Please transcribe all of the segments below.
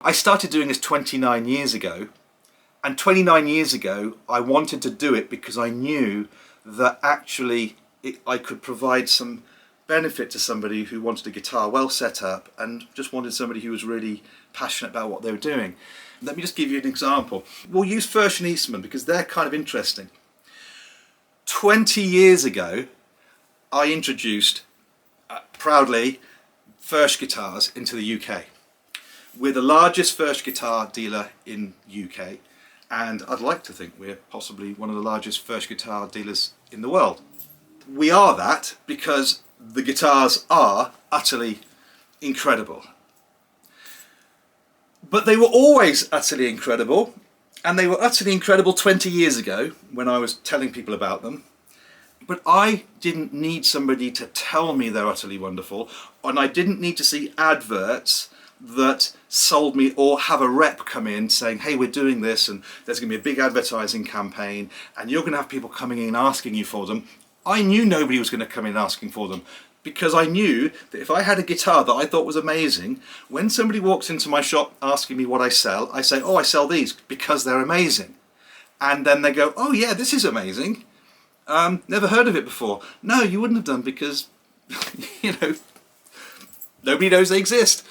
I started doing this 29 years ago, and 29 years ago I wanted to do it because I knew that actually I could provide some benefit to somebody who wanted a guitar well set up and just wanted somebody who was really passionate about what they were doing. Let me just give you an example. We'll use Furch and Eastman because they're kind of interesting. 20 years ago I introduced proudly Furch guitars into the UK. We're the largest Furch guitar dealer in UK, and I'd like to think we're possibly one of the largest Furch guitar dealers in the world. We are that because the guitars are utterly incredible. But they were always utterly incredible, and they were utterly incredible 20 years ago when I was telling people about them. But I didn't need somebody to tell me they're utterly wonderful, and I didn't need to see adverts that sold me or have a rep come in saying, hey, we're doing this and there's going to be a big advertising campaign and you're going to have people coming in asking you for them. I knew nobody was going to come in asking for them because I knew that if I had a guitar that I thought was amazing, when somebody walks into my shop asking me what I sell, I say, oh, I sell these because they're amazing. And then they go, oh yeah, this is amazing. Never heard of it before. No, you wouldn't have done because, you know, nobody knows they exist.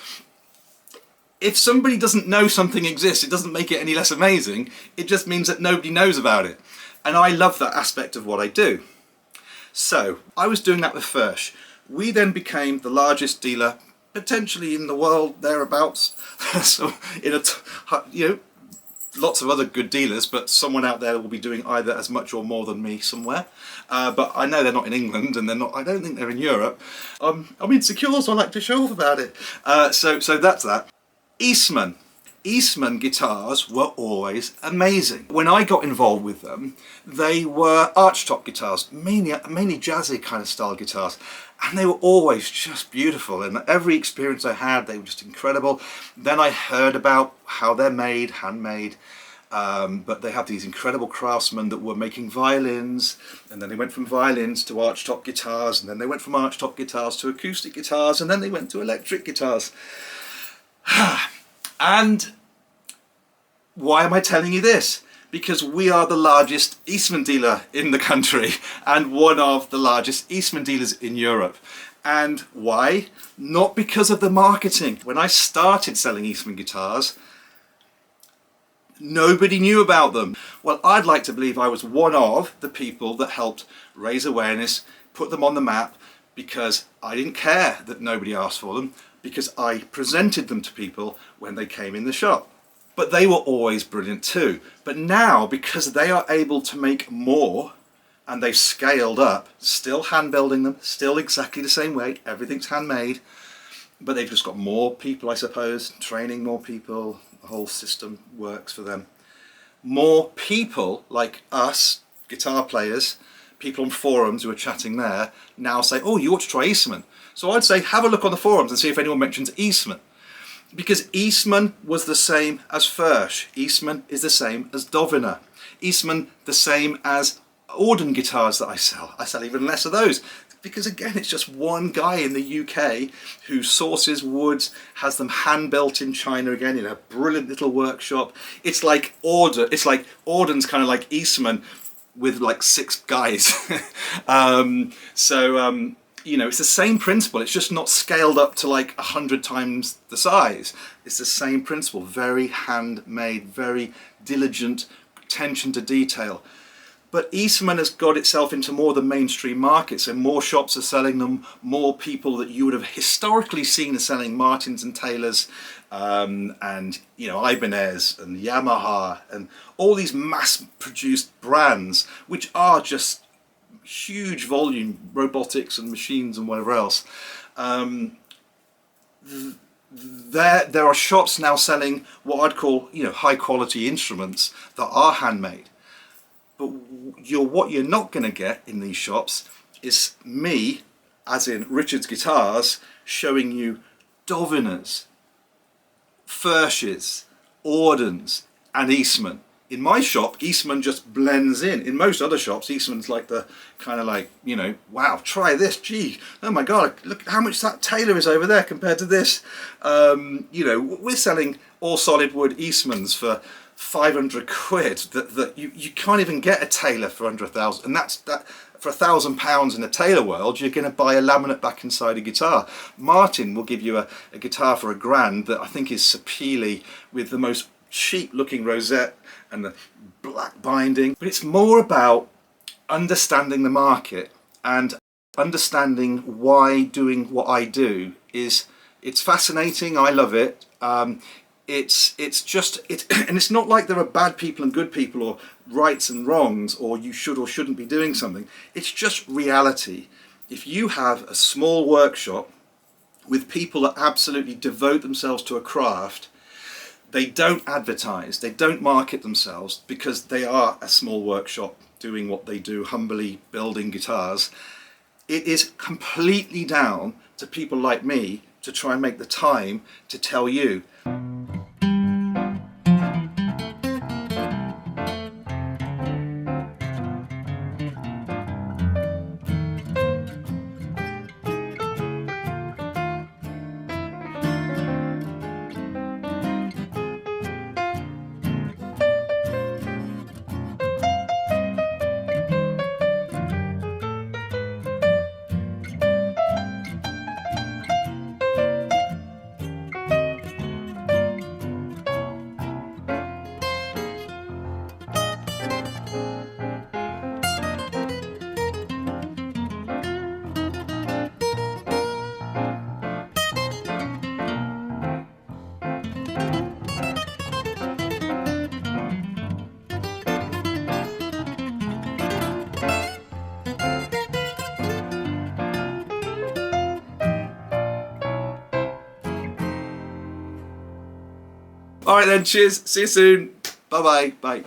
If somebody doesn't know something exists, it doesn't make it any less amazing. It just means that nobody knows about it. And I love that aspect of what I do. So I was doing that with Furch. We then became the largest dealer potentially in the world, thereabouts. So you know, lots of other good dealers, but someone out there will be doing either as much or more than me somewhere. But I know they're not in England, and they're not. I don't think they're in Europe. I'm insecure, so I like to show off about it. So that's that. Eastman guitars were always amazing. When I got involved with them, they were archtop guitars, mainly jazzy kind of style guitars, and they were always just beautiful. And every experience I had, they were just incredible. Then I heard about how they're made, handmade, but they have these incredible craftsmen that were making violins, and then they went from violins to archtop guitars, and then they went from archtop guitars to acoustic guitars, and then they went to electric guitars. And why am I telling you this? Because we are the largest Eastman dealer in the country and one of the largest Eastman dealers in Europe. And why? Not because of the marketing. When I started selling Eastman guitars, nobody knew about them. Well, I'd like to believe I was one of the people that helped raise awareness, put them on the map, because I didn't care that nobody asked for them, because I presented them to people when they came in the shop. But they were always brilliant too. But now, because they are able to make more, and they've scaled up, still hand building them, still exactly the same weight, everything's handmade, but they've just got more people, I suppose, training more people, the whole system works for them. More people like us, guitar players, people on forums who are chatting there, now say, oh, you ought to try Eastman. So I'd say have a look on the forums and see if anyone mentions Eastman. Because Eastman was the same as Furch. Eastman is the same as Doviner. Eastman the same as Auden guitars that I sell. I sell even less of those. Because again, it's just one guy in the UK who sources woods, has them hand built in China again in a brilliant little workshop. It's like Auden's kind of like Eastman with like 6 guys. You know, it's the same principle, it's just not scaled up to like 100 times the size. It's the same principle, very handmade, very diligent, attention to detail. But Eastman has got itself into more the mainstream markets, and more shops are selling them, more people that you would have historically seen are selling Martins and Taylors, and you know, Ibanez and Yamaha, and all these mass-produced brands, which are just huge volume robotics and machines and whatever else. There are shops now selling what I'd call, you know, high quality instruments that are handmade. But what you're not going to get in these shops is me, as in Richard's Guitars, showing you Doviners, Furches, Audens and Eastman. In my shop, Eastman just blends in. In most other shops, Eastman's like the kind of like, you know, wow, try this, gee, oh my God, look how much that Taylor is over there compared to this. You know, we're selling all solid wood Eastmans for 500 quid that you can't even get a Taylor for under 1,000, and that's that. For £1,000 in the Taylor world, you're going to buy a laminate back inside a guitar. Martin will give you a guitar for £1,000 that I think is Sapele with the most cheap looking rosette and the black binding. But it's more about understanding the market and understanding why doing what I do it's fascinating. I love it. It's just and it's not like there are bad people and good people or rights and wrongs or you should or shouldn't be doing something. It's just reality. If you have a small workshop with people that absolutely devote themselves to a craft, they don't advertise, they don't market themselves because they are a small workshop doing what they do, humbly building guitars. It is completely down to people like me to try and make the time to tell you. All right then, cheers, see you soon, bye bye, bye.